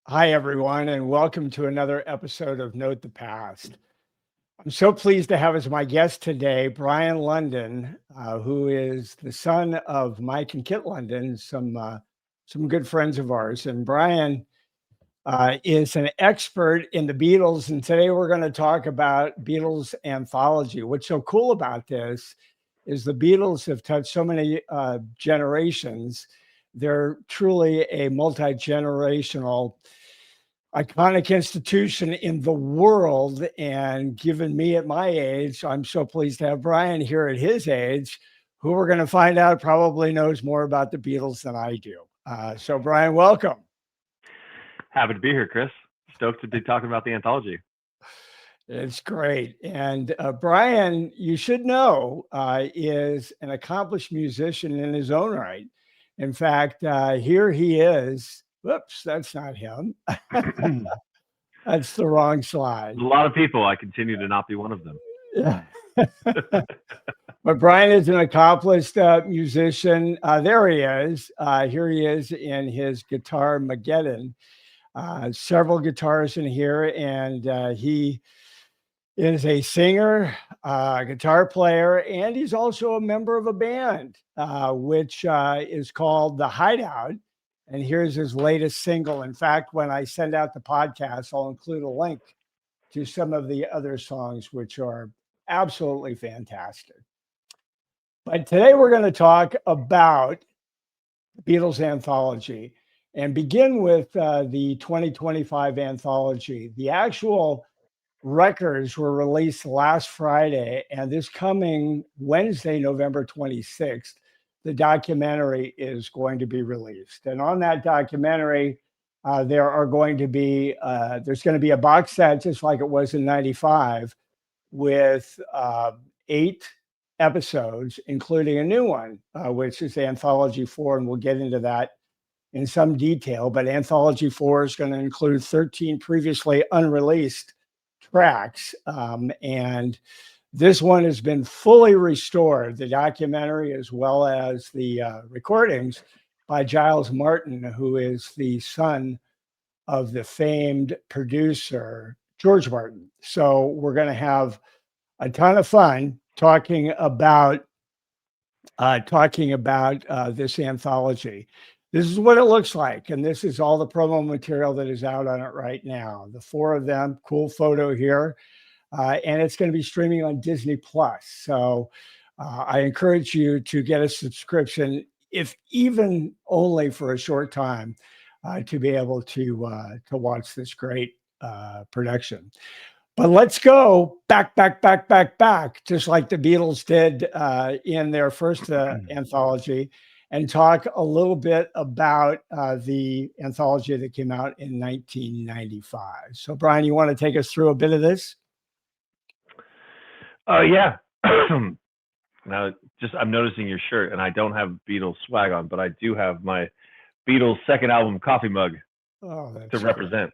Hi, everyone, and welcome to another episode of Note the Past. I'm so pleased to have as my guest today Brian London, who is the son of Mike and Kit London, some good friends of ours. And Brian is an expert in the Beatles, and today we're going to talk about Beatles Anthology. What's so cool about this is the Beatles have touched so many generations. They're truly a multi-generational iconic institution in the world. And given me at my age, I'm so pleased to have Brian here at his age, who we're going to find out probably knows more about the Beatles than I do. So Brian, welcome. Happy to be here, Chris. Stoked to be talking about the anthology. It's great. And Brian, you should know, is an accomplished musician in his own right. In fact, here he is. Whoops, that's not him. That's the wrong slide. A lot of people. I continue to not be one of them. Yeah. But Brian is an accomplished musician. There he is. Here he is in his guitar Mageddon. Several guitars in here, and he is a singer, guitar player, and he's also a member of a band, which is called The Hideout. And here's his latest single. In fact, when I send out the podcast, I'll include a link to some of the other songs, which are absolutely fantastic. But today we're going to talk about Beatles Anthology and begin with the 2025 anthology. The actual records were released last Friday, and this coming Wednesday, November 26th, the documentary is going to be released. And on that documentary, there's going to be a box set, just like it was in 95, with 8 episodes, including a new one, which is Anthology 4, and we'll get into that in some detail. But Anthology 4 is going to include 13 previously unreleased tracks, and this one has been fully restored, the documentary as well as the recordings, by Giles Martin, who is the son of the famed producer George Martin. So we're going to have a ton of fun talking about this anthology. This is what it looks like, and this is all the promo material that is out on it right now. The 4 of them, cool photo here, and it's going to be streaming on Disney Plus. So I encourage you to get a subscription, if even only for a short time, to be able to watch this great production. But let's go back, just like the Beatles did in their first anthology, and talk a little bit about the anthology that came out in 1995. So, Brian, you want to take us through a bit of this? Yeah. Now, I'm noticing your shirt, and I don't have Beatles swag on, but I do have my Beatles second album coffee mug to represent.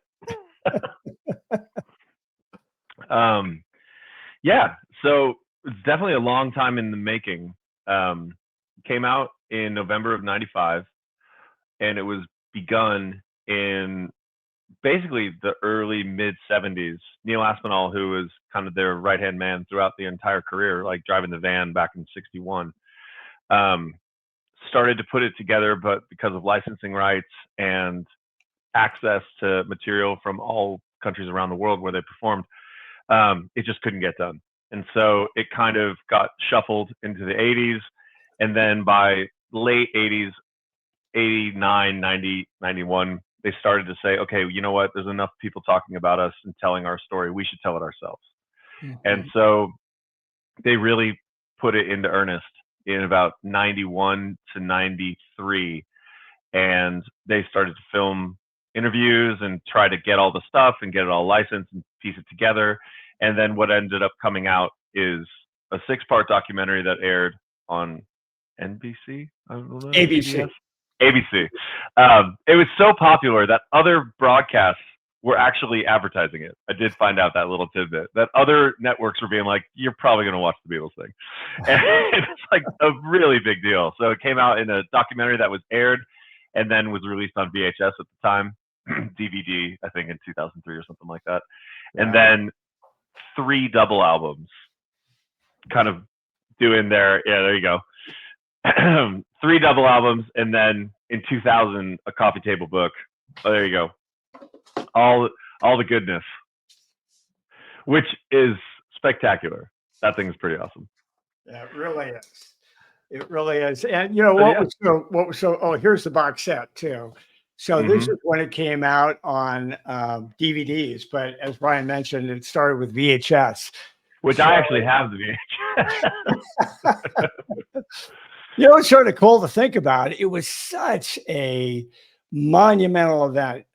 Yeah, so it's definitely a long time in the making. Came out in November of 95, and it was begun in basically the early mid 70s. Neil Aspinall, who was kind of their right hand man throughout the entire career, like driving the van back in 61, started to put it together, but because of licensing rights and access to material from all countries around the world where they performed, it just couldn't get done. And so it kind of got shuffled into the 80s. And then by late 80s, 89, 90, 91, they started to say, okay, you know what? There's enough people talking about us and telling our story. We should tell it ourselves. Mm-hmm. And so they really put it into earnest in about 91 to 93. And they started to film interviews and try to get all the stuff and get it all licensed and piece it together. And then what ended up coming out is a 6-part documentary that aired on NBC? I don't know. ABC. ABC. It was so popular that other broadcasts were actually advertising it. I did find out that little tidbit, that other networks were being like, you're probably going to watch the Beatles thing. And it's like a really big deal. So it came out in a documentary that was aired and then was released on VHS at the time. DVD, I think in 2003 or something like that. Yeah. And then 3 double albums, kind of doing their, yeah, there you go. 3 double albums, and then in 2000, a coffee table book. Oh, there you go. All the goodness, which is spectacular. That thing is pretty awesome. Yeah, it really is. It really is. And you know what was so oh, here's the box set too. So this is when it came out on DVDs, but as Brian mentioned, it started with VHS. Which I actually have the VHS. You know, it's sort of cool to think about. It was such a monumental event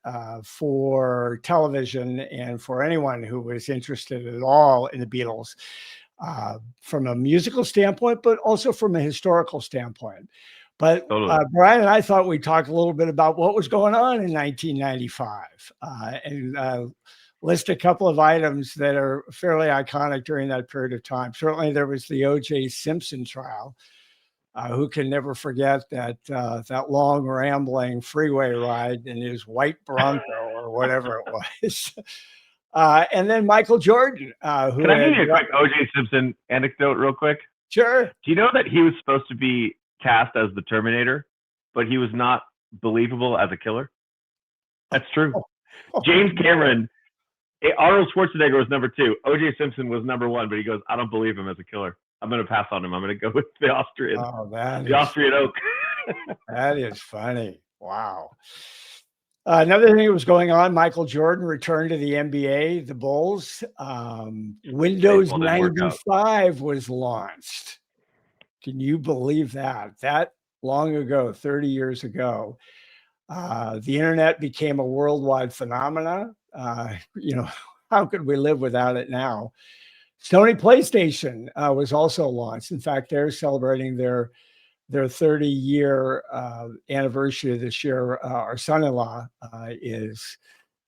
for television and for anyone who was interested at all in the Beatles, from a musical standpoint, but also from a historical standpoint. But Totally. Brian and I thought we'd talk a little bit about what was going on in 1995 and list a couple of items that are fairly iconic during that period of time. Certainly there was the O.J. Simpson trial. Who can never forget that that long rambling freeway ride in his white Bronco or whatever it was. And then Michael Jordan. Who Can I give you a quick O.J. Simpson anecdote real quick? Sure. Do you know that he was supposed to be cast as the Terminator, but he was not believable as a killer? That's true. James Cameron, Arnold Schwarzenegger was number 2. O.J. Simpson was number 1, but he goes, I don't believe him as a killer. I'm going to pass on him. I'm going to go with the Austrian. Oh, Austrian oak. That is funny. Wow. Another thing that was going on, Michael Jordan returned to the NBA, the Bulls. Windows 95 was launched. Can you believe that? That long ago, 30 years ago. The internet became a worldwide phenomena. You know, how could we live without it now? Sony PlayStation was also launched. In fact, they're celebrating their 30-year anniversary this year. Our son-in-law is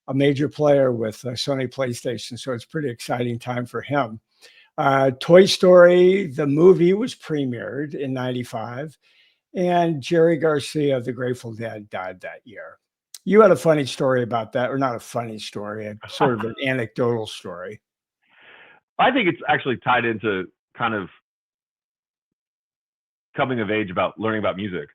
a major player with Sony PlayStation, so it's a pretty exciting time for him. Toy Story, the movie, was premiered in 95, and Jerry Garcia of the Grateful Dead died that year. You had a funny story about that, or not a funny story, a sort of an anecdotal story. I think it's actually tied into kind of coming of age about learning about music.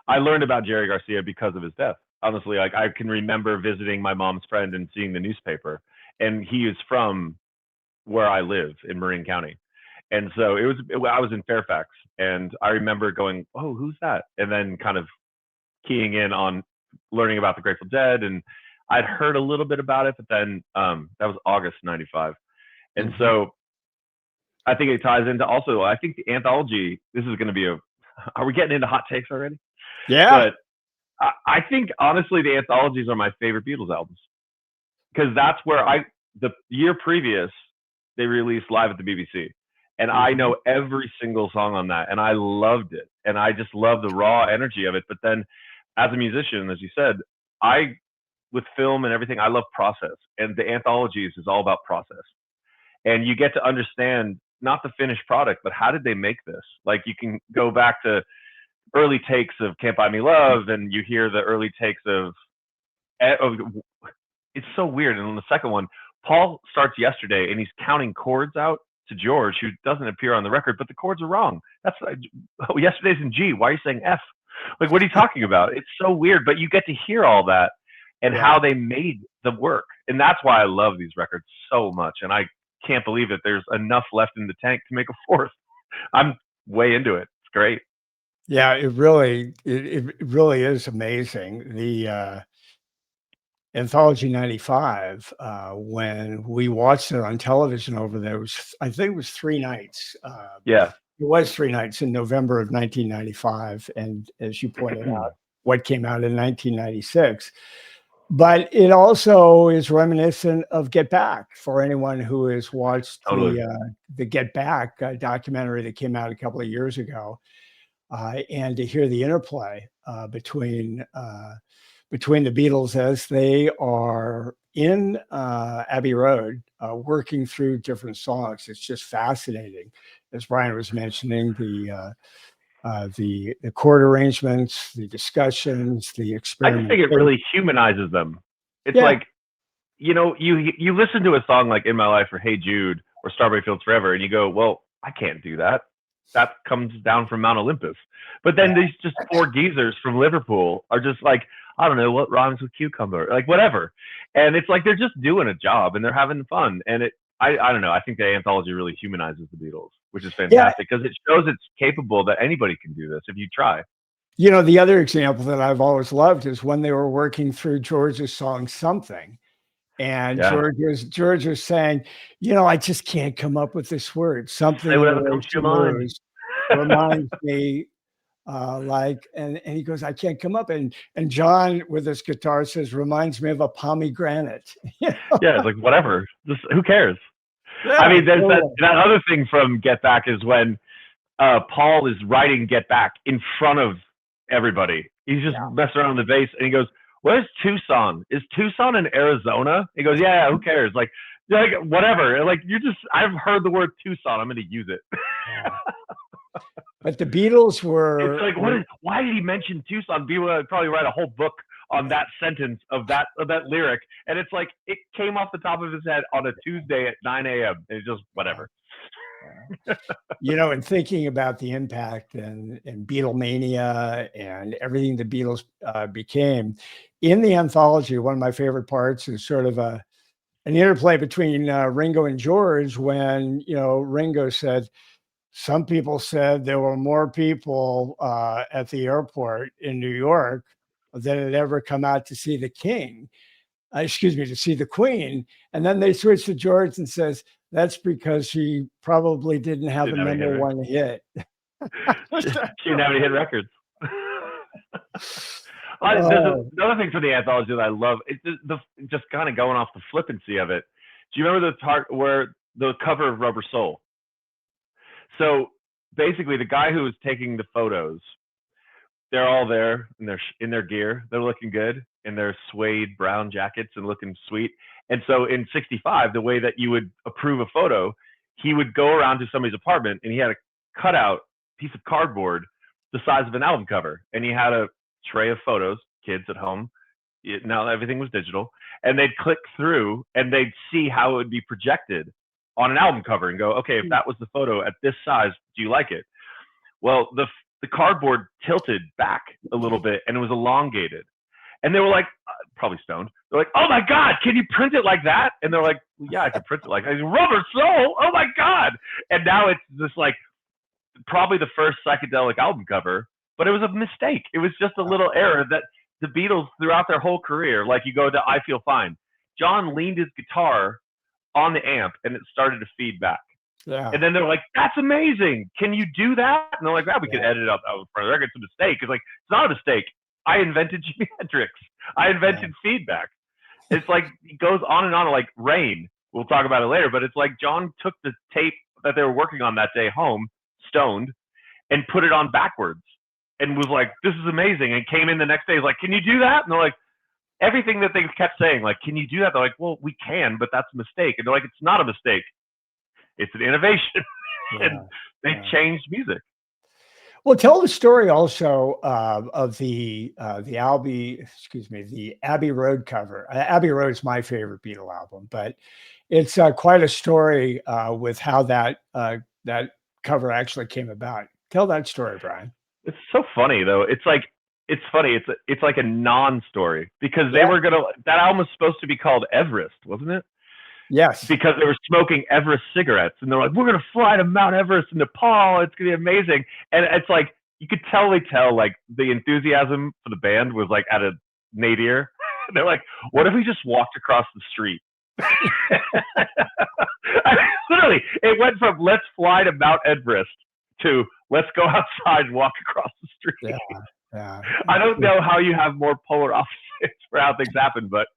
I learned about Jerry Garcia because of his death. Honestly, like I can remember visiting my mom's friend and seeing the newspaper, and he is from where I live in Marin County. And so I was in Fairfax, and I remember going, oh, who's that? And then kind of keying in on learning about the Grateful Dead. And I'd heard a little bit about it, but then that was August 95. And so I think it ties into also, I think the Anthology, this is going to be are we getting into hot takes already? Yeah. But I think, honestly, the Anthologies are my favorite Beatles albums. Because that's where the year previous, they released Live at the BBC. And I know every single song on that. And I loved it. And I just love the raw energy of it. But then as a musician, as you said, with film and everything, I love process. And the Anthologies is all about process. And you get to understand not the finished product, but how did they make this? Like you can go back to early takes of Can't Buy Me Love, and you hear the early takes of it's so weird. And on the second one, Paul starts Yesterday and he's counting chords out to George, who doesn't appear on the record, but the chords are wrong. That's Yesterday's in G. Why are you saying F? Like, what are you talking about? It's so weird, but you get to hear all that and how they made the work. And that's why I love these records so much. And I can't believe that there's enough left in the tank to make a fourth. I'm way into it. It's great. Yeah, it really is amazing. The Anthology 95, when we watched it on television over there, I think it was 3 nights. Yeah. It was 3 nights in November of 1995. And as you pointed out, what came out in 1996. But it also is reminiscent of Get Back for anyone who has watched the Get Back documentary that came out a couple of years ago, and to hear the interplay between the Beatles as they are in Abbey Road, working through different songs. It's just fascinating. As Brian was mentioning, the chord arrangements, the discussions, the experiments. I just think it really humanizes them. It's Yeah. like, you listen to a song like In My Life or Hey Jude or Strawberry Fields Forever, and you go, well, I can't do that. That comes down from Mount Olympus. But then these just four geezers from Liverpool are just like, I don't know what rhymes with cucumber, like whatever. And it's like they're just doing a job and they're having fun. And I don't know. I think the anthology really humanizes the Beatles, which is Yeah. fantastic because it shows it's capable that anybody can do this if you try. The other example that I've always loved is when they were working through George's song Something. And Yeah. George was saying, I just can't come up with this word. Something Say in the whatever way comes to she your mind. moves reminds me and he goes, I can't come up. And John with his guitar says, reminds me of a pomegranate. Yeah, it's like whatever. Just who cares? Yeah, I mean, there's totally. that other thing from Get Back is when Paul is writing Get Back in front of everybody. He's just messing around with the bass, and he goes, "Where's Tucson? Is Tucson in Arizona?" He goes, "Yeah, who cares? Like whatever. Like I've heard the word Tucson. I'm going to use it." But the Beatles were. It's like, why did he mention Tucson? People would probably write a whole book on that sentence of that lyric, and it's like it came off the top of his head on a Tuesday at 9 a.m. It's just whatever. And thinking about the impact and Beatlemania and everything the Beatles became in the anthology, one of my favorite parts is sort of an interplay between Ringo and George when, Ringo said, some people said there were more people at the airport in New York than had ever come out to see the king. To see the Queen. And then they switched to George and says, that's because she probably didn't have a number one hit. She didn't have any hit records. There's another thing for the anthology that I love. It's just kind of going off the flippancy of it. Do you remember the part where the cover of Rubber Soul? So basically, the guy who was taking the photos, they're all there in their gear. They're looking good in their suede brown jackets and looking sweet. And so in '65, the way that you would approve a photo, he would go around to somebody's apartment and he had a cutout piece of cardboard the size of an album cover. And he had a tray of photos, kids at home. Now everything was digital. And they'd click through and they'd see how it would be projected on an album cover and go, okay, if that was the photo at this size, do you like it? Well, the cardboard tilted back a little bit and it was elongated. And they were like, probably stoned. They're like, oh my God, can you print it like that? And they're like, yeah, I can print it like that. Rubber Soul, oh my God. And now it's just like probably the first psychedelic album cover, but it was a mistake. It was just a little error that the Beatles throughout their whole career, like you go to I Feel Fine, John leaned his guitar on the amp and it started to feed back. Yeah. And then they're like, that's amazing. Can you do that? And they're like, we could edit it up for the record. It's a mistake. It's like, it's not a mistake. I invented Jimi Hendrix. I invented feedback. It's like, it goes on and on like Rain. We'll talk about it later, but it's like John took the tape that they were working on that day home, stoned, and put it on backwards and was like, this is amazing. And came in the next day, he's like, can you do that? And they're like, everything that they kept saying, like, can you do that? They're like, well, we can, but that's a mistake. And they're like, it's not a mistake. It's an innovation. And they changed music. Well, tell the story also of the Abbey Road cover. Abbey Road is my favorite Beatle album, but it's quite a story with how that cover actually came about. Tell that story, Brian. It's so funny though. It's funny. It's like a non-story because they were that album was supposed to be called Everest, wasn't it? Yes. Because they were smoking Everest cigarettes and they're like, we're going to fly to Mount Everest in Nepal. It's going to be amazing. And it's like, you could tell like the enthusiasm for the band was like at a nadir. They're like, what if we just walked across the street? Literally, it went from let's fly to Mount Everest to let's go outside and walk across the street. Yeah. I don't know how you have more polar opposites for how things happen, but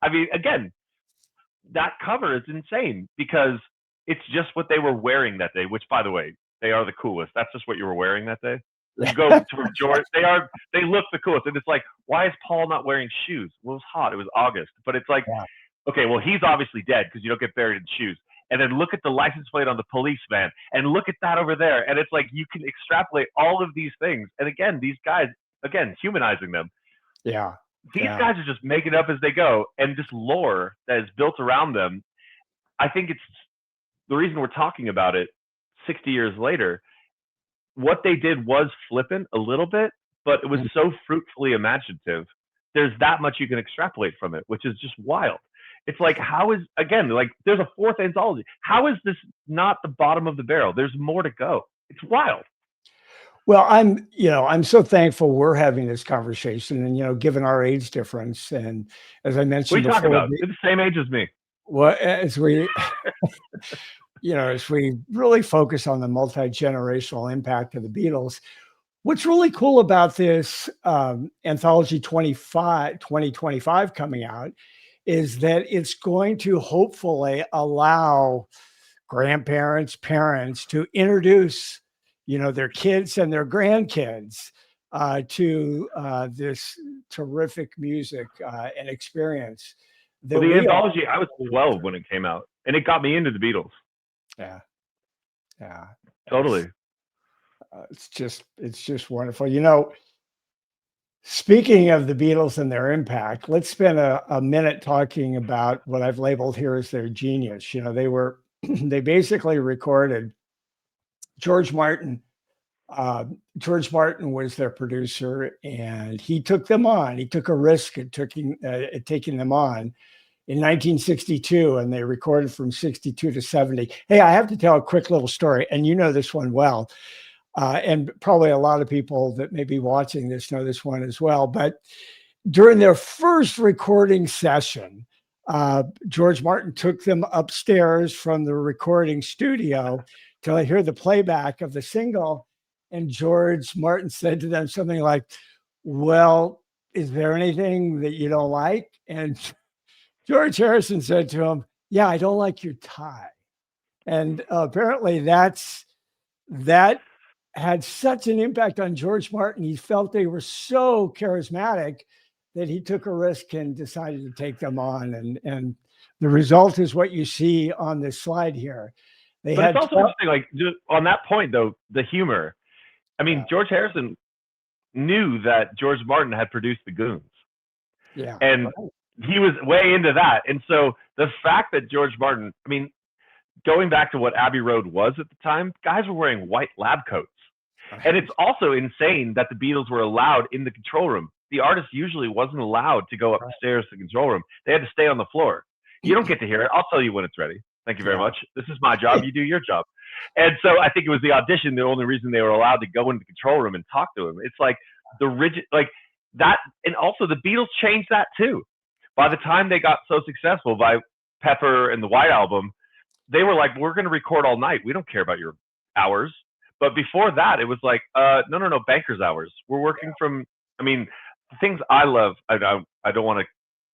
I mean, again, that cover is insane because it's just what they were wearing that day, which by the way, they are the coolest. That's just what you were wearing that day. You go to George, they look the coolest. And it's like, why is Paul not wearing shoes? Well, it was hot. It was August. But it's like, okay, well, he's obviously dead because you don't get buried in shoes. And then look at the license plate on the police van and look at that over there. And it's like, you can extrapolate all of these things. And again, these guys, humanizing them. Yeah. These guys are just making it up as they go, and this lore that is built around them. I think it's the reason we're talking about it 60 years later. What they did was flippant a little bit, but it was so fruitfully imaginative. There's that much you can extrapolate from it, which is just wild. It's like, how is, again, like there's a fourth anthology. How is this not the bottom of the barrel? There's more to go. It's wild. Well, I'm so thankful we're having this conversation, and given our age difference, and as I mentioned before, what are you before, talking about? You're the same age as me. Well, as we, as we really focus on the multi-generational impact of the Beatles, what's really cool about this Anthology 2025 coming out is that it's going to hopefully allow grandparents, parents to introduce, their kids and their grandkids to this terrific music and experience. Well, the anthology, I was 12 when it came out, and it got me into the Beatles. Yeah. Totally. It's just wonderful. Speaking of the Beatles and their impact, let's spend a minute talking about what I've labeled here as their genius. They basically recorded George Martin. George Martin was their producer, and he took them on. He took a risk at taking them on in 1962, and they recorded from 62 to 70. Hey, I have to tell a quick little story, and you know this one well. And probably a lot of people that may be watching this know this one as well. But during their first recording session, George Martin took them upstairs from the recording studio to hear the playback of the single. And George Martin said to them something like, "Well, is there anything that you don't like?" And George Harrison said to him, "Yeah, I don't like your tie." And apparently that had such an impact on George Martin. He felt they were so charismatic that he took a risk and decided to take them on. And the result is what you see on this slide here. But it's also interesting, like just on that point though, the humor. I mean, George Harrison knew that George Martin had produced the Goons. Yeah. And he was way into that. And so the fact that George Martin, I mean, going back to what Abbey Road was at the time, guys were wearing white lab coats. And it's also insane that the Beatles were allowed in the control room. The artist usually wasn't allowed to go upstairs to the control room. They had to stay on the floor. You don't get to hear it. I'll tell you when it's ready. Thank you very much. This is my job. You do your job. And so I think it was the audition, the only reason they were allowed to go into the control room and talk to him. It's like the rigid, like that. And also the Beatles changed that too. By the time they got so successful by Pepper and the White Album, they were like, we're going to record all night. We don't care about your hours. But before that, it was like, no, banker's hours. We're working from, I mean, the things I love, I don't want to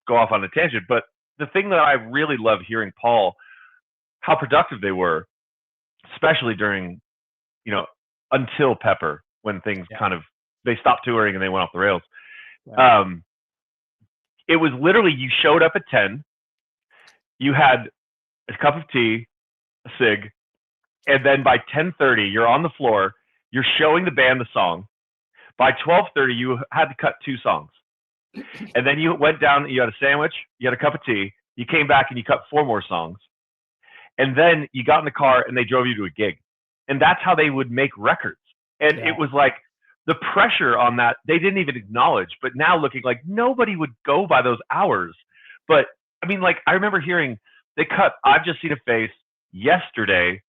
go off on a tangent, but the thing that I really love hearing Paul, how productive they were, especially during, until Pepper, when things kind of, they stopped touring and they went off the rails. It was literally, you showed up at 10, you had a cup of tea, a cig, and then by 10:30, you're on the floor, you're showing the band the song. By 12:30, you had to cut 2 songs. And then you went down, you had a sandwich, you had a cup of tea, you came back and you cut 4 more songs. And then you got in the car and they drove you to a gig. And that's how they would make records. And it was like the pressure on that, they didn't even acknowledge. But now looking like nobody would go by those hours. But I mean, like I remember hearing they cut I've Just Seen a Face yesterday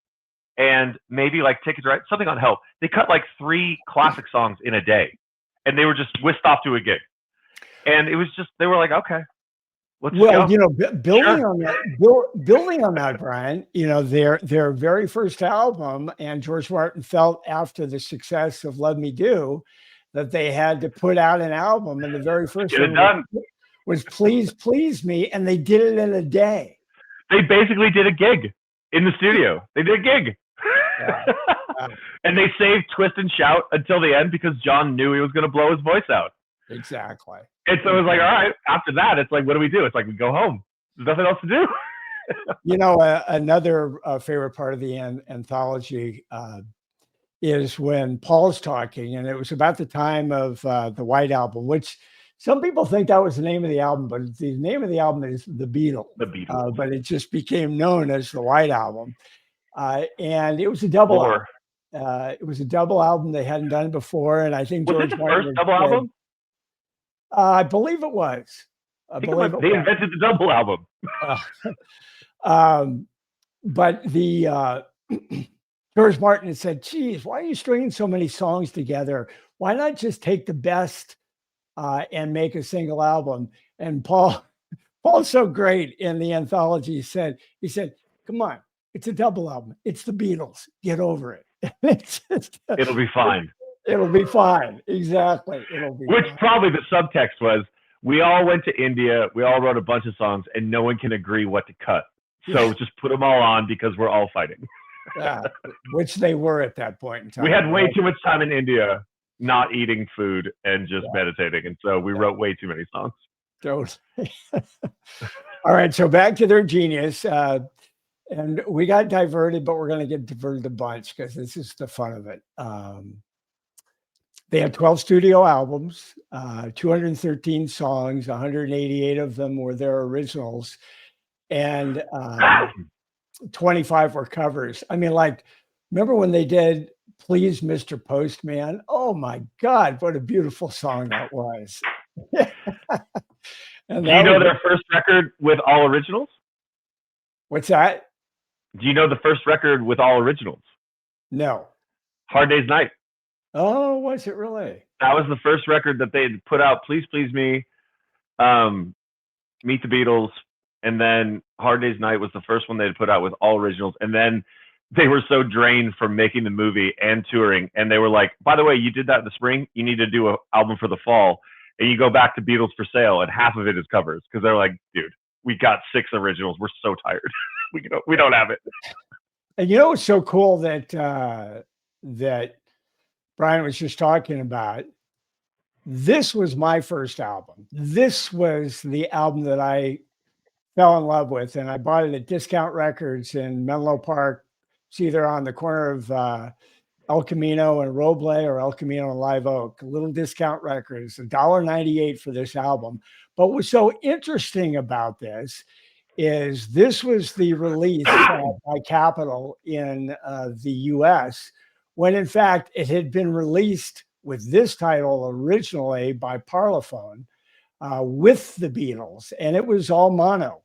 and maybe like Tickets Right, something on Help. They cut like 3 classic songs in a day. And they were just whisked off to a gig. And it was just, they were like, okay. Well, building on that, Brian, their very first album, and George Martin felt after the success of Let Me Do that they had to put out an album, and the very first one was Please Please Me, and they did it in a day. They basically did a gig in the studio. They did a gig. And they saved Twist and Shout until the end because John knew he was going to blow his voice out. Exactly. And so it was like, all right, after that, it's like, what do we do? It's like, we go home. There's nothing else to do. Another favorite part of the anthology is when Paul's talking, and it was about the time of the White Album, which Some people think that was the name of the album, but the name of the album is The Beatles. The Beatles. But it just became known as the White Album. And it was a double album. It was a double album. They hadn't done it before. And I think Was George it the Martin first double album? I believe it was. They invented the double album. But the George Martin had said, geez, why are you stringing so many songs together? Why not just take the best and make a single album? And Paul's so great in the Anthology. He said, come on, it's a double album. It's the Beatles. Get over it. It'll be fine. It'll be fine. Exactly. Which fine. Probably the subtext was, we all went to India. We all wrote a bunch of songs, and no one can agree what to cut. So just put them all on because we're all fighting. Which they were at that point in time. We had way too much time in India not eating food and just meditating. And so we wrote way too many songs. Totally. All right. So back to their genius. And we got diverted, but we're going to get diverted a bunch because this is the fun of it. They had 12 studio albums, 213 songs, 188 of them were their originals, and 25 were covers. I mean, like, remember when they did Please, Mr. Postman? Oh my God, what a beautiful song that was. And do you know their first record with all originals? What's that? Do you know the first record with all originals? No. Hard Day's Night. Oh, was it really? That was the first record that they put out. Please Please Me, Meet the Beatles, and then Hard Day's Night was the first one they'd put out with all originals. And then they were so drained from making the movie and touring, and they were like, by the way, you did that in the spring. You need to do an album for the fall. And you go back to Beatles for Sale, and half of it is covers because they're like, dude, we got 6 originals. We're so tired. we don't have it. And you know what's so cool that that Brian was just talking about? This was my first album. This was the album that I fell in love with, and I bought it at Discount Records in Menlo Park. It's either on the corner of El Camino and Roble or El Camino and Live Oak. Little Discount Records, $1.98 for this album. But what's so interesting about this is this was the release by Capitol in the US, when in fact it had been released with this title originally by Parlophone with the Beatles, and it was all mono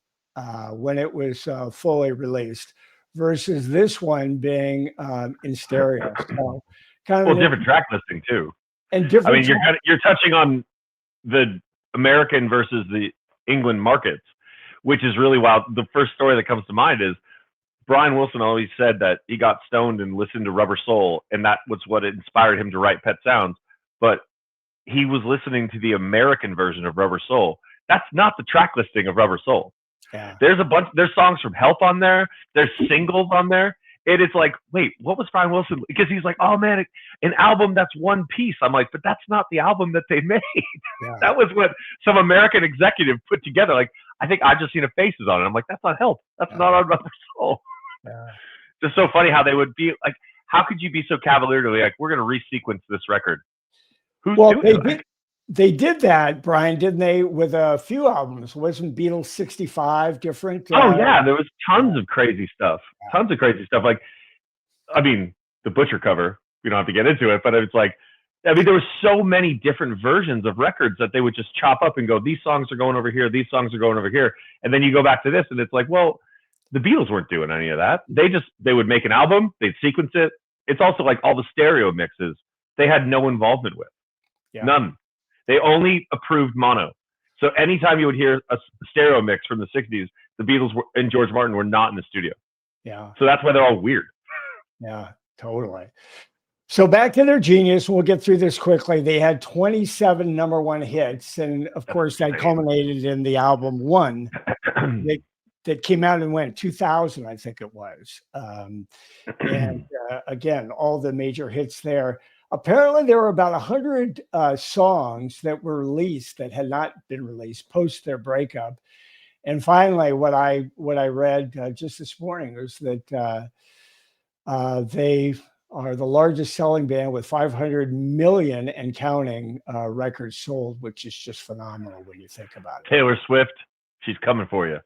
when it was fully released, versus this one being in stereo. So kind of different track listing too. And different. I mean, you're touching on the American versus the England markets, which is really wild. The first story that comes to mind is Brian Wilson always said that he got stoned and listened to Rubber Soul, and that was what inspired him to write Pet Sounds. But he was listening to the American version of Rubber Soul. That's not the track listing of Rubber Soul. Yeah. There's songs from Help on there. There's singles on there. And it's like, wait, what was Brian Wilson? Because he's like, oh man, an album that's one piece. I'm like, but that's not the album that they made. Yeah. That was what some American executive put together. Like, I think I've just seen a Faces on it. I'm like, that's not Help. That's not on Rubber Soul. Yeah. Just so funny how they would be like, how could you be so cavalier to be like, we're going to resequence this record? Who's doing it? They did that, Brian, didn't they, with a few albums? Wasn't Beatles 65 different? Oh, yeah. There was tons of crazy stuff. Yeah. Tons of crazy stuff. Like, I mean, the Butcher cover, we don't have to get into it, but it's like, I mean, there were so many different versions of records that they would just chop up and go, these songs are going over here, these songs are going over here. And then you go back to this, and it's like, well, the Beatles weren't doing any of that. They would make an album, they'd sequence it. It's also like all the stereo mixes, they had no involvement with. Yeah. None. They only approved mono. So anytime you would hear a stereo mix from the 60s, the Beatles and George Martin were not in the studio. Yeah. So that's why they're all weird. Yeah, totally. So back to their genius, we'll get through this quickly. They had 27 number one hits. And of course, that culminated in the album One that came out and went 2000, I think it was. And again, all the major hits there. Apparently, there were about 100 songs that were released that had not been released post their breakup. And finally, what I read just this morning was that they are the largest selling band with 500 million and counting records sold, which is just phenomenal when you think about it. Taylor Swift, she's coming for you.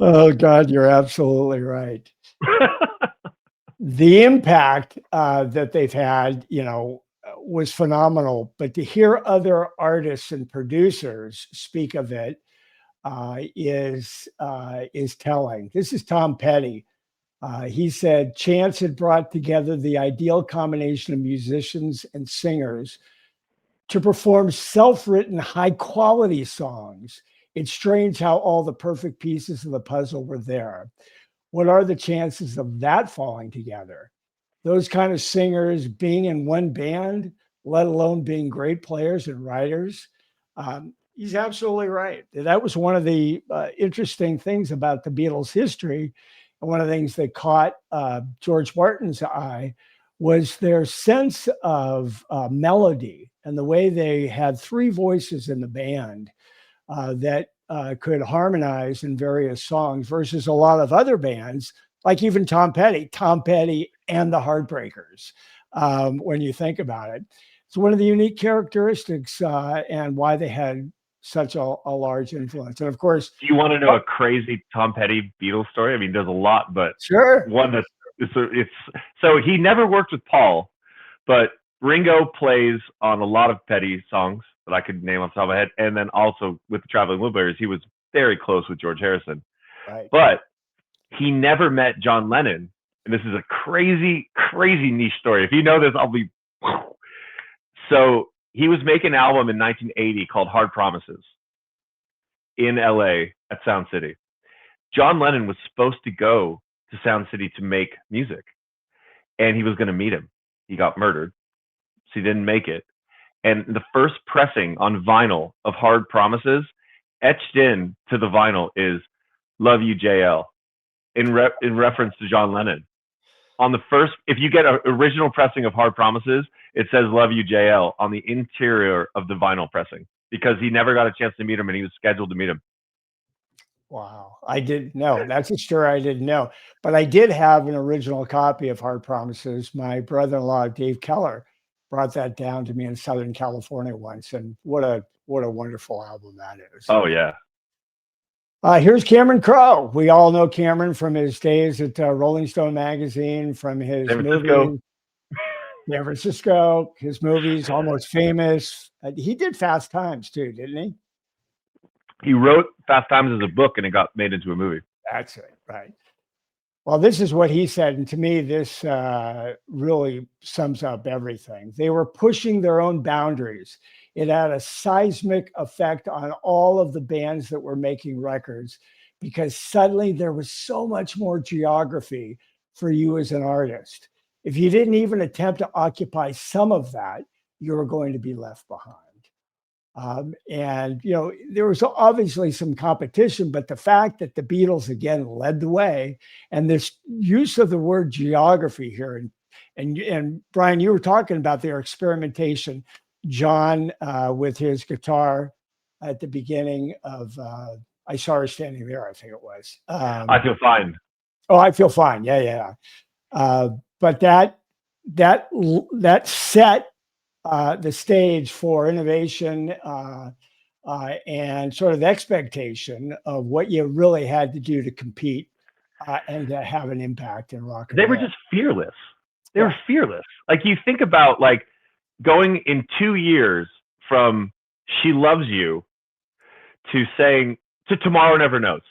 Oh, God, you're absolutely right. The impact that they've had, was phenomenal. But to hear other artists and producers speak of it is telling. This is Tom Petty. He said, Chance had brought together the ideal combination of musicians and singers to perform self-written, high-quality songs. It's strange how all the perfect pieces of the puzzle were there. What are the chances of that falling together? Those kind of singers being in one band, let alone being great players and writers. He's absolutely right. That was one of the interesting things about the Beatles' history. And one of the things that caught George Martin's eye was their sense of melody and the way they had three voices in the band that could harmonize in various songs versus a lot of other bands, like even Tom Petty and the Heartbreakers, when you think about it. It's one of the unique characteristics and why they had such a large influence. And of course, do you want to know a crazy Tom Petty Beatles story? I mean, there's a lot, but sure. One that's it's so he never worked with Paul, but Ringo plays on a lot of Petty songs that I could name off the top of my head, and then also with the Traveling Wilburys, he was very close with George Harrison. Right. But he never met John Lennon, and this is a crazy, crazy niche story. If you know this, I'll be. So he was making an album in 1980 called Hard Promises in LA at Sound City. John Lennon was supposed to go to Sound City to make music, and he was going to meet him. He got murdered, so he didn't make it. And the first pressing on vinyl of Hard Promises, etched in to the vinyl, is "Love You, JL," in reference to John Lennon. On the first, if you get an original pressing of Hard Promises, it says "Love You, JL" on the interior of the vinyl pressing, because he never got a chance to meet him, and he was scheduled to meet him. Wow. I didn't know. That's a story I didn't know. But I did have an original copy of Hard Promises. My brother-in-law, Dave Keller, brought that down to me in Southern California once. And what a wonderful album that is. Oh, yeah. Here's Cameron Crowe. We all know Cameron from his days at Rolling Stone magazine, from his movies. San Francisco, his movies, Almost Famous. He did Fast Times too, didn't he? He wrote Fast Times as a book, and it got made into a movie. That's it, right. Well, this is what he said, and to me, this really sums up everything. They were pushing their own boundaries. It had a seismic effect on all of the bands that were making records, because suddenly there was so much more geography for you as an artist. If you didn't even attempt to occupy some of that, you were going to be left behind. And, there was obviously some competition, but the fact that the Beatles again led the way, and this use of the word geography here, and Brian, you were talking about their experimentation, John, with his guitar at the beginning of, I Saw Her Standing There, I think it was. I Feel Fine. Oh, I Feel Fine. Yeah. But that set the stage for innovation and sort of the expectation of what you really had to do to compete and to have an impact in rock and roll. They were just fearless. They were fearless. Like, you think about, like, going in 2 years from She Loves You to saying to Tomorrow Never Knows.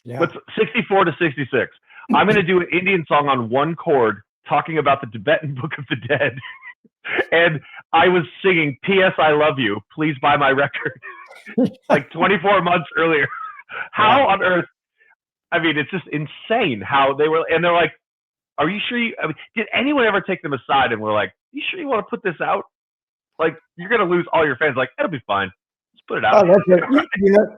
Yeah. What's 64 to 66? I'm going to do an Indian song on one chord talking about the Tibetan Book of the Dead. And I was singing P.S. I Love You, please buy my record, like 24 months earlier. How on earth? I mean, it's just insane how they were. And they're like, are you sure did anyone ever take them aside and were like, you sure you want to put this out? Like, you're going to lose all your fans. Like, it'll be fine. Just put it out. Oh, that's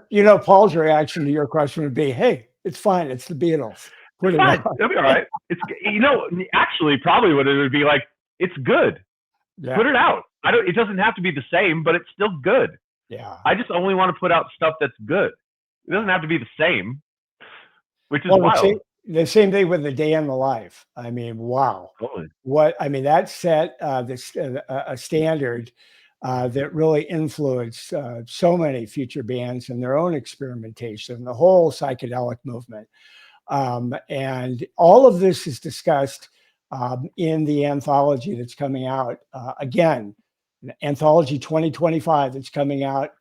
it. Paul's reaction to your question would be, hey, it's fine. It's the Beatles. It's fine. It'll be all right. It's, actually, probably what it would be like, it's good. Yeah. Put it out. It doesn't have to be the same, but it's still good. Yeah. I just only want to put out stuff that's good. It doesn't have to be the same, which is wild. the same thing with The Day in the Life. I mean, wow. Totally. That set a standard that really influenced so many future bands and their own experimentation, the whole psychedelic movement. And all of this is discussed in the anthology that's coming out. Again, Anthology 2025 that's coming out.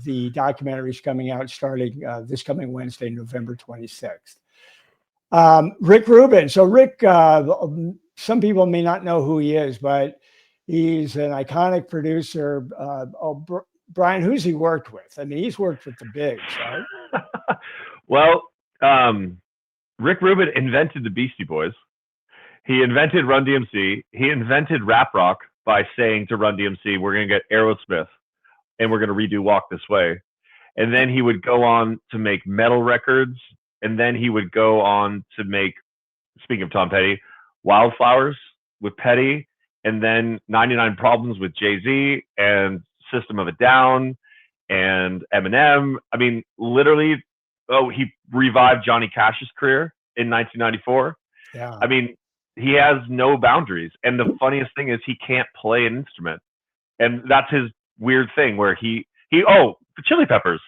The documentary is coming out starting this coming Wednesday, November 26th. Rick Rubin. So Rick, some people may not know who he is, but he's an iconic producer. Brian, who's he worked with? I mean, he's worked with the bigs, right? Well, Rick Rubin invented the Beastie Boys. He invented Run DMC. He invented rap rock by saying to Run DMC, we're going to get Aerosmith and we're going to redo Walk This Way. And then he would go on to make metal records. And then he would go on to make, speaking of Tom Petty, Wildflowers with Petty, and then 99 Problems with Jay-Z, and System of a Down, and Eminem. I mean, literally, he revived Johnny Cash's career in 1994. Yeah. I mean, he has no boundaries. And the funniest thing is he can't play an instrument. And that's his weird thing where the Chili Peppers.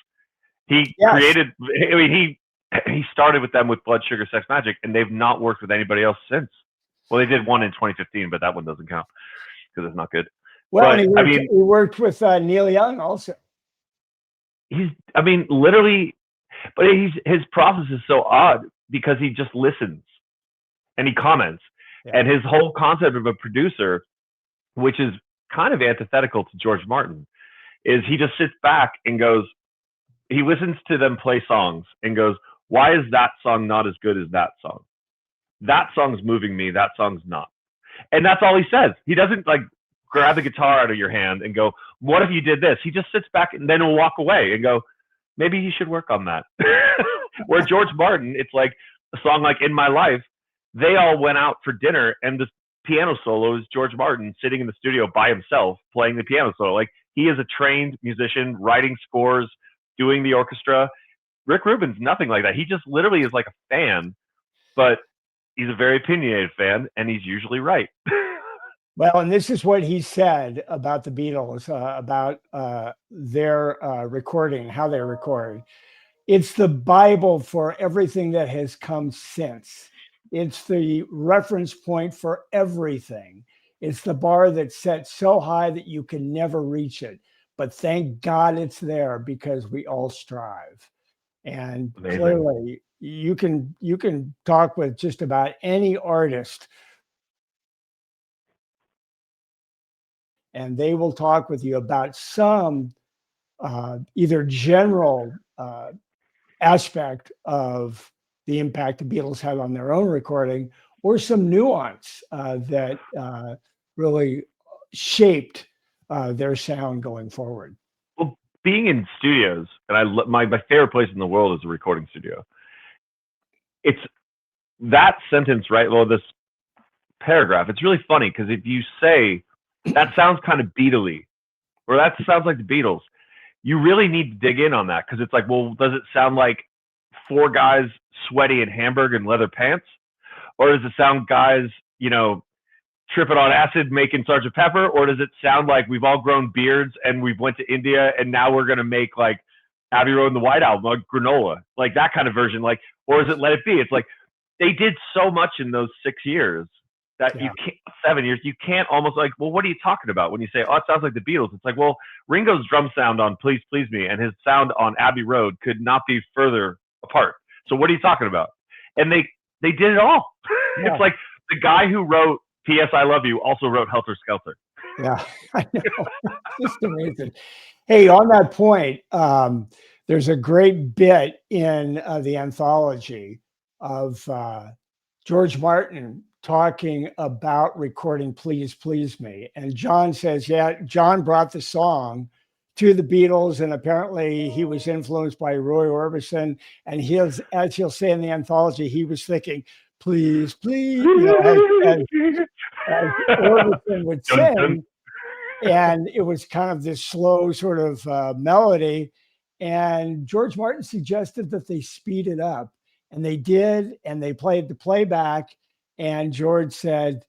He created, I mean, he started with them with Blood Sugar Sex Magic, and they've not worked with anybody else since. Well, they did one in 2015, but that one doesn't count because it's not good. Well, but, he worked with Neil Young also. Literally, but his process is so odd because he just listens and he comments. Yeah. And his whole concept of a producer, which is kind of antithetical to George Martin, is he just sits back and goes, he listens to them play songs and goes, why is that song not as good as that song? That song's moving me. That song's not. And that's all he says. He doesn't like grab the guitar out of your hand and go, what if you did this? He just sits back and then he'll walk away and go, maybe he should work on that. Where George Martin, it's like a song like In My Life, they all went out for dinner and the piano solo is George Martin sitting in the studio by himself playing the piano solo. Like he is a trained musician, writing scores, doing the orchestra. Rick Rubin's nothing like that. He just literally is like a fan, but he's a very opinionated fan, and he's usually right. Well, and this is what he said about the Beatles, about their recording, how they record. It's the Bible for everything that has come since. It's the reference point for everything. It's the bar that's set so high that you can never reach it. But thank God it's there because we all strive. And amazing. Clearly, you can talk with just about any artist, and they will talk with you about some either general aspect of the impact the Beatles had on their own recording, or some nuance that really shaped their sound going forward. Well, being in studios, and my favorite place in the world is a recording studio. It's that sentence, right? Well, this paragraph, it's really funny because if you say that sounds kind of Beatle-y, or that sounds like the Beatles, you really need to dig in on that because it's like, well, does it sound like four guys sweaty in Hamburg and leather pants? Or does it sound guys, tripping on acid making Sgt. Pepper? Or does it sound like we've all grown beards and we've went to India and now we're going to make like Abbey Road and the White Album, like granola, like that kind of version? Like, or is it Let It Be? It's like they did so much in those 6 years that you can't, 7 years, you can't almost like, well, what are you talking about when you say, oh, it sounds like the Beatles? It's like, well, Ringo's drum sound on Please Please Me and his sound on Abbey Road could not be further apart. So what are you talking about? And they did it all. Yeah. It's like the guy who wrote P.S. I Love You also wrote Helter Skelter. Yeah, I know. Just amazing. Hey, on that point, there's a great bit in the anthology of George Martin talking about recording Please Please Me. And John says, yeah, John brought the song to the Beatles, and apparently he was influenced by Roy Orbison. And as he'll say in the anthology, he was thinking, please, please, as Orbison would sing. And it was kind of this slow sort of melody. And George Martin suggested that they speed it up. And they did, and they played the playback. And George said,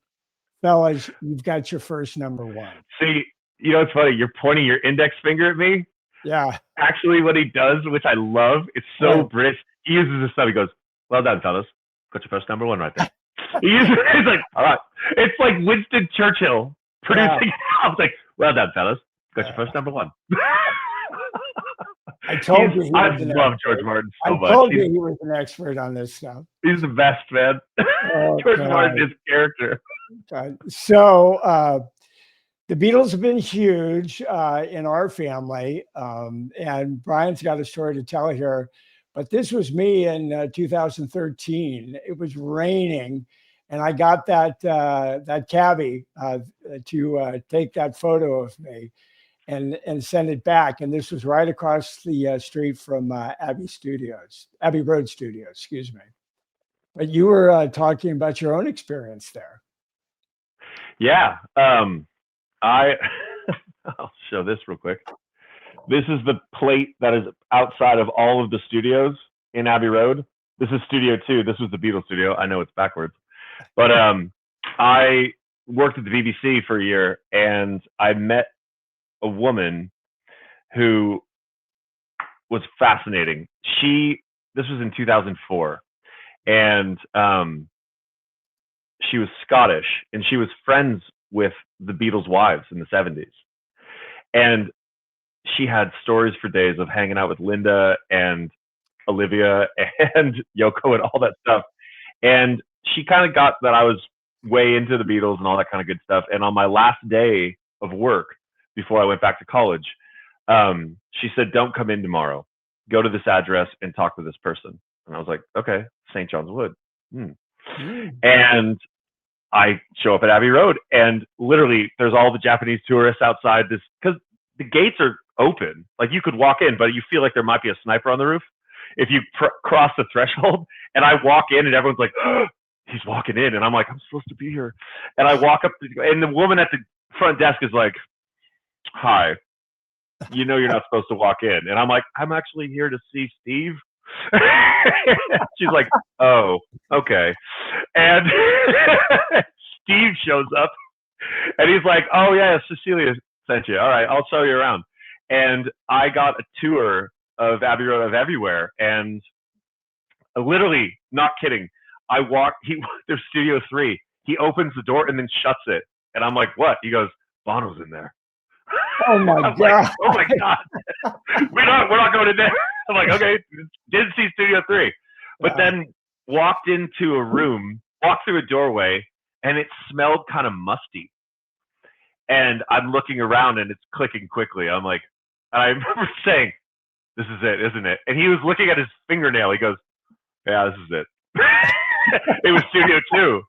fellas, you've got your first number one. See, it's funny. You're pointing your index finger at me. Yeah. Actually, what he does, which I love, it's so British. He uses this stuff. He goes, well done, fellas. Got your first number one right there. He's like, all right. It's like Winston Churchill producing it. I was like, well done, fellas. Got your first number one. I told you. I love George Martin so much. I told you he was an expert on this stuff. He's the best, man. George Martin is character. So the Beatles have been huge in our family. And Brian's got a story to tell here. But this was me in 2013. It was raining. And I got that cabbie to take that photo of me and send it back. And this was right across the street from Abbey Road Studios, excuse me. But you were talking about your own experience there. Yeah. I'll show this real quick. This is the plate that is outside of all of the studios in Abbey Road. This is Studio 2. This was the Beatles studio. I know it's backwards. But I worked at the BBC for a year, and I met a woman who was fascinating. This was in 2004, and she was Scottish, and she was friends with the Beatles' wives in the 70s. And she had stories for days of hanging out with Linda and Olivia and Yoko and all that stuff. And she kind of got that I was way into the Beatles and all that kind of good stuff. And on my last day of work, before I went back to college, she said, don't come in tomorrow. Go to this address and talk to this person. And I was like, okay, St. John's Wood. And I show up at Abbey Road, and literally there's all the Japanese tourists outside this, because the gates are open. Like, you could walk in, but you feel like there might be a sniper on the roof if you cross the threshold. And I walk in, and everyone's like, oh, he's walking in. And I'm like, I'm supposed to be here. And I walk up, and the woman at the front desk is like, hi, you're not supposed to walk in. And I'm like, I'm actually here to see Steve. She's like, oh, okay. And Steve shows up, and he's like, oh yeah, Cecilia sent you. All right, I'll show you around. And I got a tour of Abbey Road, of everywhere. And literally, not kidding, there's Studio 3. He opens the door and then shuts it. And I'm like, what? He goes, Bono's in there. Oh my God. Like, oh my God. We're not going in there. I'm like, okay, didn't see Studio 3. But then walked into a room, walked through a doorway, and it smelled kind of musty. And I'm looking around, and it's clicking quickly. I'm like, and I remember saying, this is it, isn't it? And he was looking at his fingernail. He goes, yeah, this is it. It was Studio 2.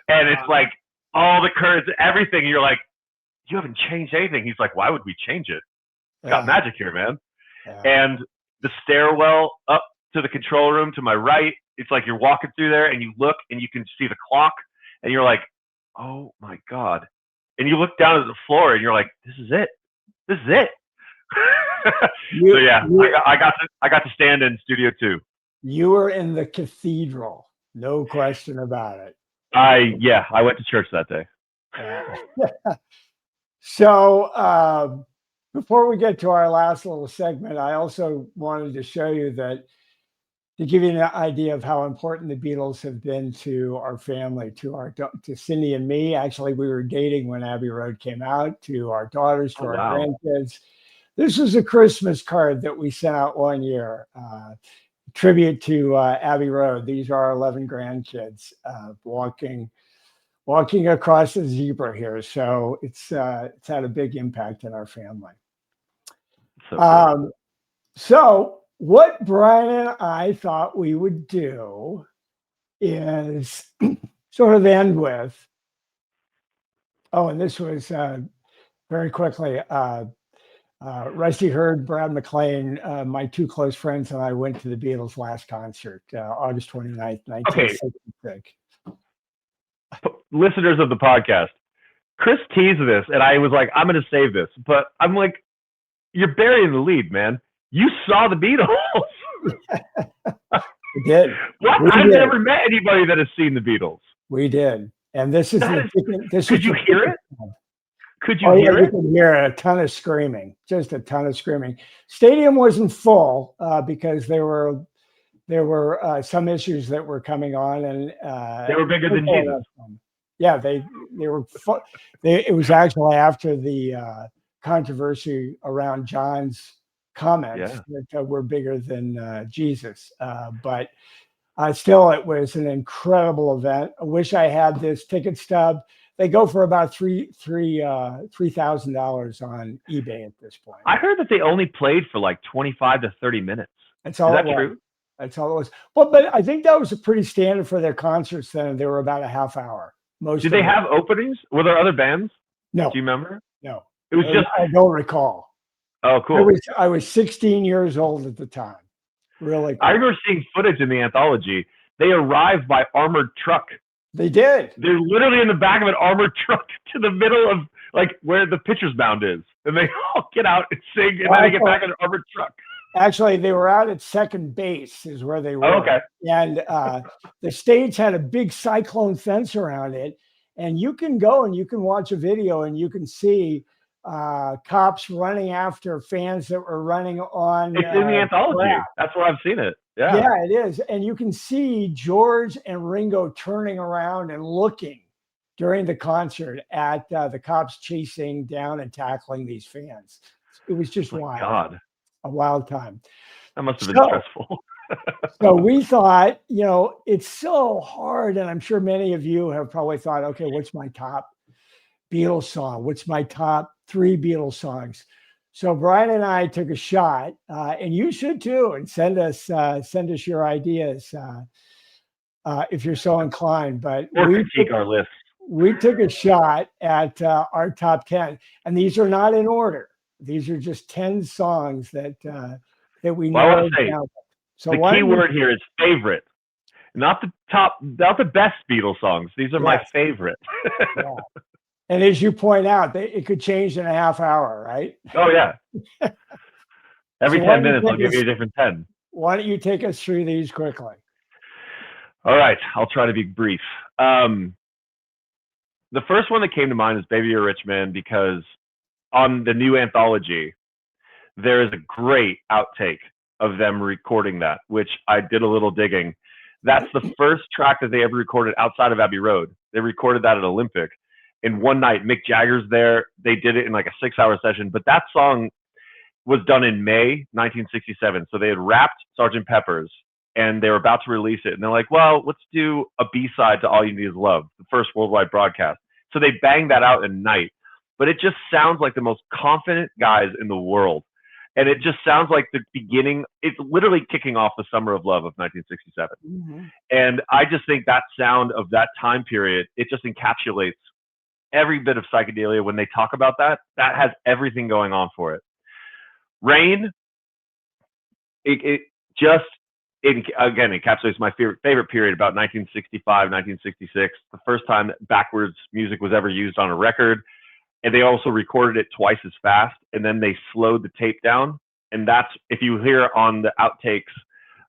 And it's like all the curtains, everything. You're like, you haven't changed anything. He's like, why would we change it? Got magic here, man. And the stairwell up to the control room to my right, it's like you're walking through there, and you look, and you can see the clock, and you're like, oh my God. And you look down at the floor, and you're like, this is it. This is it. So yeah, I got to stand in Studio 2. You were in the cathedral, no question about it. I went to church that day. So before we get to our last little segment, I also wanted to show you that, to give you an idea of how important the Beatles have been to our family, to Cindy and me. Actually, we were dating when Abbey Road came out, to our daughters, to our grandkids. This was a Christmas card that we sent out one year, tribute to Abbey Road. These are our 11 grandkids walking across the zebra here. So it's had a big impact in our family. So what Brian and I thought we would do is sort of end with, and this was very quickly, Rusty Hurd, Brad McLean, my two close friends, and I went to the Beatles' last concert, August 29th, 1966. Listeners of the podcast, Chris teased this, and I was like, I'm going to save this. But I'm like, you're burying the lead, man. You saw the Beatles. We did. What? We I've did. never met anybody that has seen the Beatles. We did. And this is That the is- chicken. This Could is you the hear chicken it? club. Could you Oh yeah, hear you it? can hear a ton of screaming. Just a ton of screaming. Stadium wasn't full because there were some issues that were coming on, and They were bigger than Jesus. Yeah, they were. It was actually after the controversy around John's comments that were bigger than Jesus. But still, it was an incredible event. I wish I had this ticket stub. They go for about $3,000 on eBay at this point. I heard that they only played for like 25 to 30 minutes. That's all. Is that true? That's all it was. Well, but I think that was a pretty standard for their concerts then. They were about a half hour. Did they have openings? Were there other bands? No. Do you remember? No. It was just. I don't recall. Oh, cool. I was 16 years old at the time. Really cool. I remember seeing footage in the anthology. They arrived by armored truck. They did. They're literally in the back of an armored truck to the middle of like where the pitcher's mound is. And they all get out and sing, and then they get back in an armored truck. Actually, they were out at second base is where they were. Oh, okay. And the stage had a big cyclone fence around it. And you can go and you can watch a video and you can see cops running after fans that were running on. It's in the anthology. Crap. That's where I've seen it. Yeah. Yeah, it is. And you can see George and Ringo turning around and looking during the concert at the cops chasing down and tackling these fans. It was just wild. God. A wild time. That must have been stressful. So we thought, it's so hard. And I'm sure many of you have probably thought, okay, what's my top Beatles song? What's my top 3 Beatles songs? So Brian and I took a shot, and you should too, and send us your ideas if you're so inclined. But or critique our list. We took a shot at our top 10, and these are not in order. These are just 10 songs that we narrowed down. So the key word here is favorite, not the best Beatles songs. These are my favorite. Yeah. And as you point out, it could change in a half hour, right? Oh yeah. Every 10 minutes, I'll give you a different 10. Why don't you take us through these quickly? All right, I'll try to be brief. The first one that came to mind is "Baby You're a Rich Man" because on the new anthology, there is a great outtake of them recording that, which I did a little digging. That's the first track that they ever recorded outside of Abbey Road. They recorded that at Olympic. And one night, Mick Jagger's there. They did it in like a 6-hour session. But that song was done in May 1967. So they had wrapped Sgt. Pepper's, and they were about to release it. And they're like, well, let's do a B-side to All You Need Is Love, the first worldwide broadcast. So they banged that out at night. But it just sounds like the most confident guys in the world. And it just sounds like the beginning. It's literally kicking off the summer of love of 1967. Mm-hmm. And I just think that sound of that time period, it just encapsulates every bit of psychedelia. When they talk about that has everything going on for it. Rain, it encapsulates my favorite period, about 1965, 1966, the first time that backwards music was ever used on a record. And they also recorded it twice as fast, and then they slowed the tape down. And that's, if you hear on the outtakes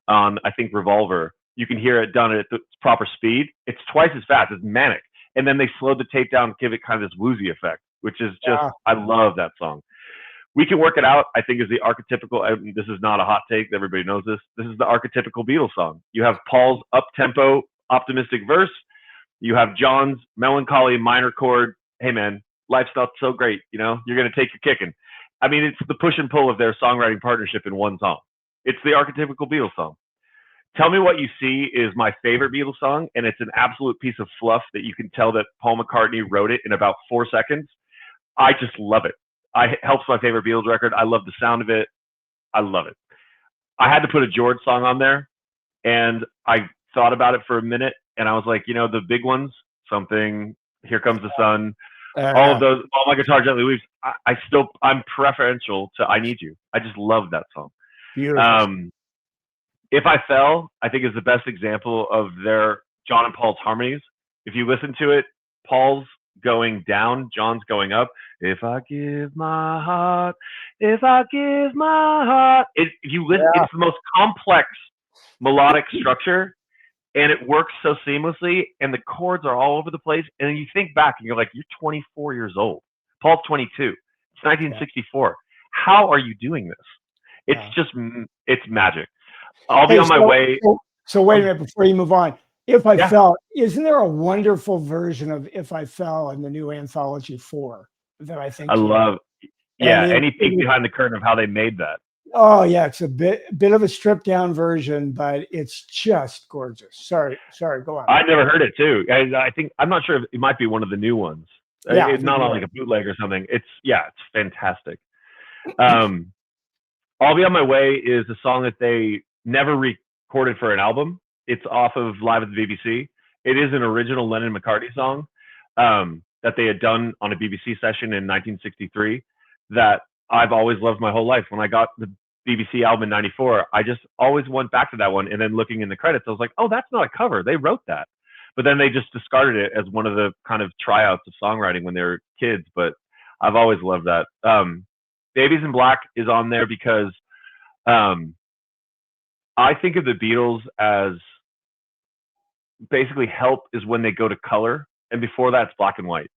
on, I think, Revolver, you can hear it done at the proper speed. It's twice as fast. It's manic. And then they slowed the tape down and give it kind of this woozy effect, which is just, I love that song. We Can Work It Out, I think, is the archetypical, this is not a hot take, everybody knows this. This is the archetypical Beatles song. You have Paul's up-tempo, optimistic verse. You have John's melancholy minor chord. Hey, man, life's not so great, you're going to take your kicking. I mean, it's the push and pull of their songwriting partnership in one song. It's the archetypical Beatles song. Tell Me What You See is my favorite Beatles song, and it's an absolute piece of fluff that you can tell that Paul McCartney wrote it in about 4 seconds. I just love it. It helps my favorite Beatles record. I love the sound of it. I love it. I had to put a George song on there, and I thought about it for a minute, and I was like, the big ones, something, Here Comes the Sun, all of those, All My Guitar Gently Weeps. I'm preferential to I Need You. I just love that song. Beautiful. If I Fell, I think is the best example of their John and Paul's harmonies. If you listen to it, Paul's going down, John's going up. If I give my heart, if I give my heart. If you listen, it's the most complex melodic structure, and it works so seamlessly, and the chords are all over the place. And then you think back, and you're like, you're 24 years old. Paul's 22. It's 1964. How are you doing this? It's just, it's magic. I'll be on my way. So wait a minute before you move on. If I Fell, isn't there a wonderful version of If I Fell in the new Anthology 4 that I think I love? Yeah, any peek behind the curtain of how they made that. Oh yeah, it's a bit of a stripped down version, but it's just gorgeous. Sorry, go on. I never heard it too. I think, I'm not sure if it might be one of the new ones. Yeah, it's not on like a bootleg or something. It's fantastic. I'll Be on My Way is a song that they never recorded for an album. It's off of Live at the BBC. It is an original Lennon-McCartney song that they had done on a BBC session in 1963 that I've always loved my whole life. When I got the BBC album in 94, I just always went back to that one. And then looking in the credits, I was like, oh, that's not a cover. They wrote that. But then they just discarded it as one of the kind of tryouts of songwriting when they were kids. But I've always loved that. Babies in Black is on there because I think of the Beatles as basically Help is when they go to color. And before that, it's black and white.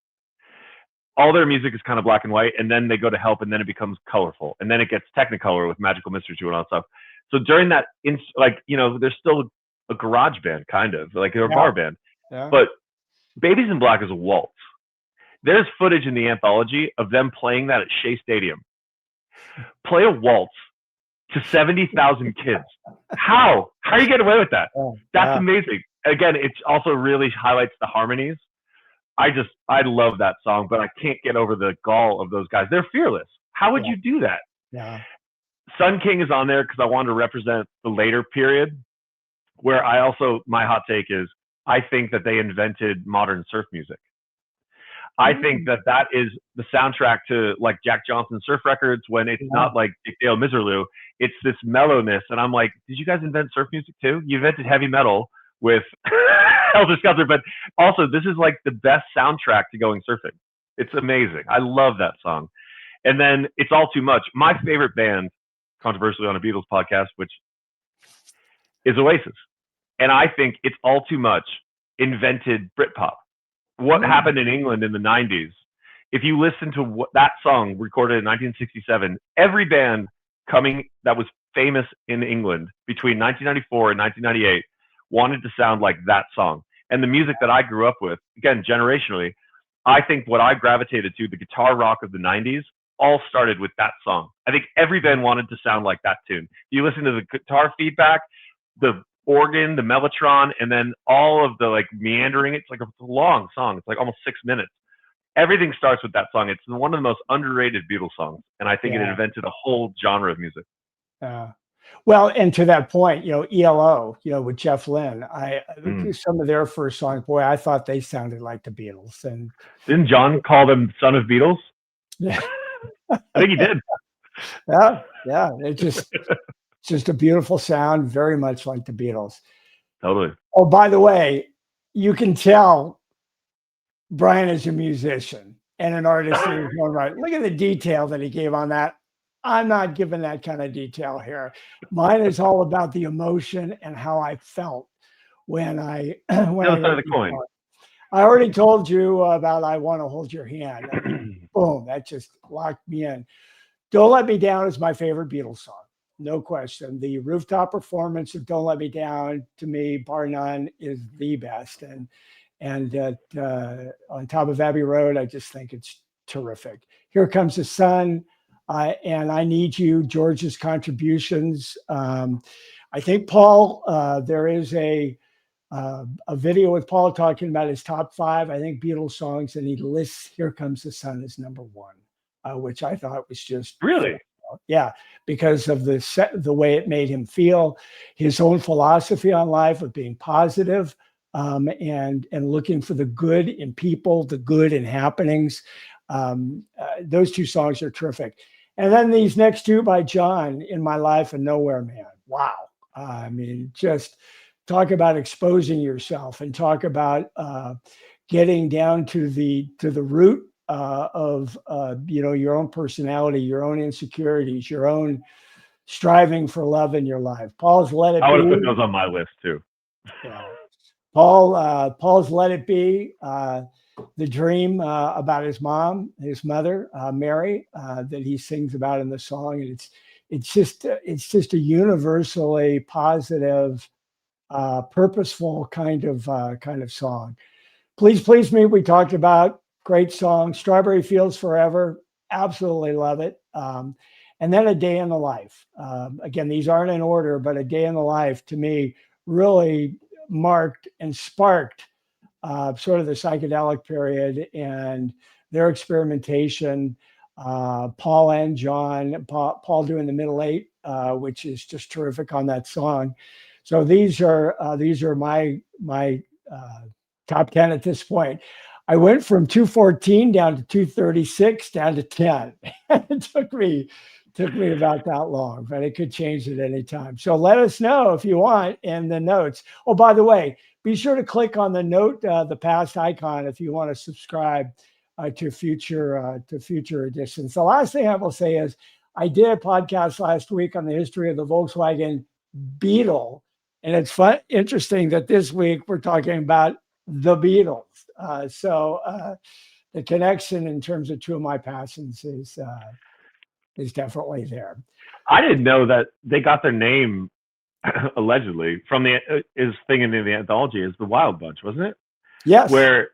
All their music is kind of black and white, and then they go to Help, and then it becomes colorful, and then it gets Technicolor with Magical Mystery Tour and all that stuff. So during that, there's still a garage band, kind of like they're a bar band, but Babies in Black is a waltz. There's footage in the Anthology of them playing that at Shea Stadium. Play a waltz to 70,000 kids. How are you getting away with that? That's amazing. Again, it also really highlights the harmonies. I love that song, but I can't get over the gall of those guys. They're fearless. How would you do that? Yeah. Sun King is on there because I wanted to represent the later period, where my hot take is, I think that they invented modern surf music. I think that is the soundtrack to like Jack Johnson surf records, when it's not like Dick Dale Miserlou, it's this mellowness. And I'm like, did you guys invent surf music too? You invented heavy metal with Helter Skelter, but also this is like the best soundtrack to going surfing. It's amazing. I love that song. And then It's All Too Much. My favorite band, controversially on a Beatles podcast, which is Oasis. And I think It's All Too Much invented Britpop. What happened in England in the 90s, if you listen to that song recorded in 1967, every band that was famous in England between 1994 and 1998 wanted to sound like that song. And the music that I grew up with, again, generationally, I think what I gravitated to, the guitar rock of the 90s, all started with that song. I think every band wanted to sound like that tune. You listen to the guitar feedback, the organ, the mellotron, and then all of the like meandering. It's like a long song. It's like almost 6 minutes. Everything starts with that song. It's one of the most underrated Beatles songs, and I think it invented a whole genre of music. Well, and to that point, ELO, with Jeff Lynne, some of their first songs, boy, I thought they sounded like the Beatles. And didn't John call them Son of Beatles? Yeah, I think he did. Yeah. It's just a beautiful sound, very much like the Beatles. Totally. Oh, by the way, you can tell Brian is a musician and an artist in his own right. Look at the detail that he gave on that. I'm not giving that kind of detail here. Mine is all about the emotion and how I felt when I heard the coin. I already told you about I Want to Hold Your Hand. I mean, boom, that just locked me in. Don't Let Me Down is my favorite Beatles song. No question. The rooftop performance of Don't Let Me Down, to me, bar none, is the best. And On Top of Abbey Road, I just think it's terrific. Here Comes the Sun, and I Need You, George's contributions. I think Paul, there is a video with Paul talking about his top 5, I think, Beatles songs, and he lists Here Comes the Sun as number 1, which I thought was just really, because of the way it made him feel, his own philosophy on life of being positive, and looking for the good in people, the good in happenings. Those 2 songs are terrific. And then these next 2 by John, In My Life and Nowhere Man. Wow. I mean, just talk about exposing yourself and talk about getting down to the root of your own personality, your own insecurities, your own striving for love in your life. Paul's Let It I would have put Be. those on my list too. Yeah. Paul's Let It Be, the dream about his mother, Mary, that he sings about in the song. And it's just a universally positive, purposeful kind of song. Please Please Me, we talked about, great song. Strawberry Fields Forever, absolutely love it. And then A Day in the Life. Again, these aren't in order, but A Day in the Life to me really marked and sparked sort of the psychedelic period and their experimentation. Paul and John, Paul doing the middle eight, which is just terrific on that song. So these are my top 10 at this point. I went from 214 down to 236 down to 10. It took me about that long, but it could change at any time. So let us know if you want in the notes. Oh, by the way, be sure to click on the note, the past icon, if you want to subscribe to future editions. The last thing I will say is I did a podcast last week on the history of the Volkswagen Beetle, and it's interesting that this week we're talking about the Beatles. So the connection in terms of two of my passions is definitely there. I didn't know that they got their name allegedly from the thing in the anthology is the Wild Bunch, wasn't it? Yes. Where,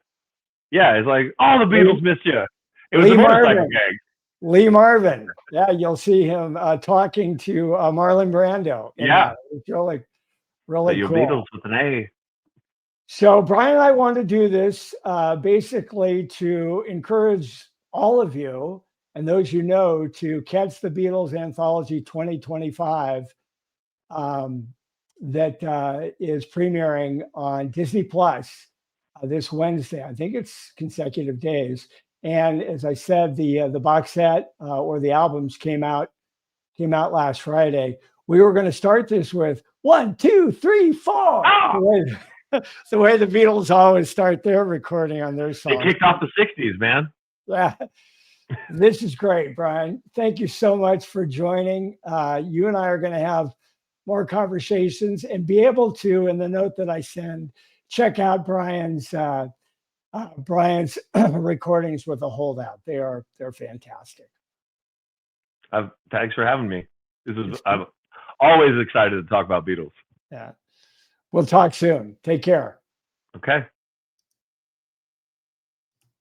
yeah, it's like, oh, the Beatles missed you. It was Lee a motorcycle Marvin. gang. Lee Marvin. Yeah, you'll see him talking to Marlon Brando. Yeah. It's really cool. Beatles with an A. So Brian and I want to do this basically to encourage all of you and those you know to catch the Beatles Anthology 2025 that is premiering on Disney Plus this Wednesday. I think it's consecutive days. And as I said, the box set or the albums came out last Friday. We were going to start this with 1, 2, 3, 4. Oh! The way the Beatles always start their recording on their songs. They kicked off the 60s, man. Yeah. This is great, Brian. Thank you so much for joining. You and I are going to have more conversations and be able to, in the note that I send, check out Brian's recordings with a holdout. They're fantastic. Thanks for having me. I'm always excited to talk about Beatles. Yeah. We'll talk soon. Take care. Okay.